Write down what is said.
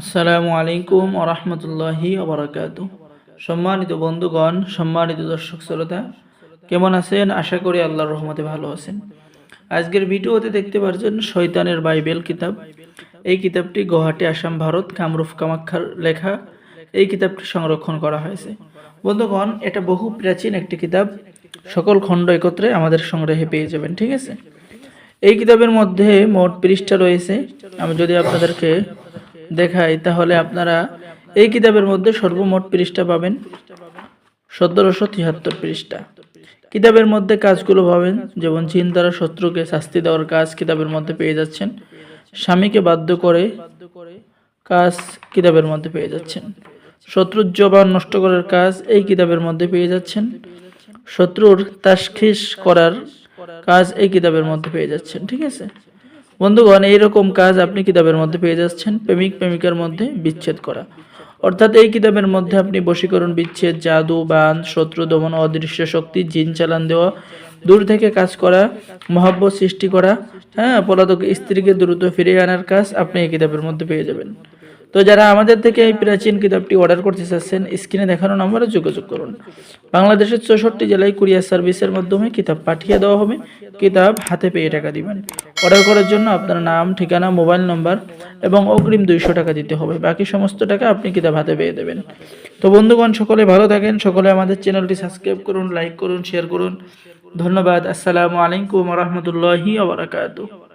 আসসালামু আলাইকুম ওয়া রাহমাতুল্লাহি ওয়া বারাকাতুহু। সম্মানিত বন্ধুগণ, সম্মানিত দর্শক শ্রোতা, কেমন আছেন? আশা করি আল্লাহর রহমতে ভালো আছেন। আজকের ভিডিওতে দেখতে পাচ্ছেন শয়তানের বাইবেল কিতাব। এই কিতাবটি গুয়াহাটি, আসাম, ভারত, কামরূপ কামাখ্যার লেখা। এই কিতাবটি সংরক্ষণ করা হয়েছে। বন্ধুগণ, এটা বহু প্রাচীন একটি কিতাব। সকল খণ্ড একত্রে আমাদের সংগ্রহে পেয়ে যাবেন, ঠিক আছে? এই কিতাবের মধ্যে মোট পৃষ্ঠা রয়েছে। আমি যদি আপনাদেরকে দেখাই তাহলে আপনারা এই কিতাবের মধ্যে সর্বমোট পৃষ্ঠা পাবেন 1773 পৃষ্ঠা। কিতাবের মধ্যে কাজগুলো পাবেন, যেমন জিন দ্বারা শত্রুকে শাস্তি দেওয়ার কাজ কিতাবের মধ্যে পেয়ে যাচ্ছেন। স্বামীকে বাধ্য করে কাজ কিতাবের মধ্যে পেয়ে যাচ্ছেন। শত্রুর জবান নষ্ট করার কাজ এই কিতাবের মধ্যে পেয়ে যাচ্ছেন। শত্রুর তাশখীস করার কাজ এই কিতাবের মধ্যে পেয়ে যাচ্ছেন, ঠিক আছে বন্ধুগণ? এইরকম কাজ আপনি কিতাবের মধ্যে পেয়ে যাচ্ছেন। প্রেমিক প্রেমিকার মধ্যে বিচ্ছেদ করা, অর্থাৎ এই কিতাবের মধ্যে আপনি বশীকরণ, বিচ্ছেদ, জাদু, বান, শত্রু দমন, অদৃশ্য শক্তি, জিন চালান দেওয়া, দূর থেকে কাজ করা, মহব্বত সৃষ্টি করা, পলাতক স্ত্রীকে দ্রুত ফিরিয়ে আনার কাজ আপনি এই কিতাবের মধ্যে পেয়ে যাবেন। তো যারা আমাদের থেকে এই প্রাচীন কিতাবটি অর্ডার করতে চাচ্ছেন, স্ক্রিনে দেখানো নম্বরে যোগাযোগ করুন। বাংলাদেশের 64 জেলায় কুরিয়ার সার্ভিসের মাধ্যমে কিতাব পাঠিয়ে দেওয়া হবে। কিতাব হাতে পেয়ে টাকা দিবেন। অর্ডার করার জন্য আপনার নাম, ঠিকানা, মোবাইল নম্বর এবং অগ্রিম 200 টাকা দিতে হবে। বাকি সমস্ত টাকা আপনি কিতাব হাতে পেয়ে দেবেন। তো বন্ধুগণ, সকলে ভালো থাকেন। সকলে আমাদের চ্যানেলটি সাবস্ক্রাইব করুন, লাইক করুন, শেয়ার করুন। ধন্যবাদ। আসসালামু আলাইকুম ওয়া রাহমাতুল্লাহি ওয়া বারাকাতুহু।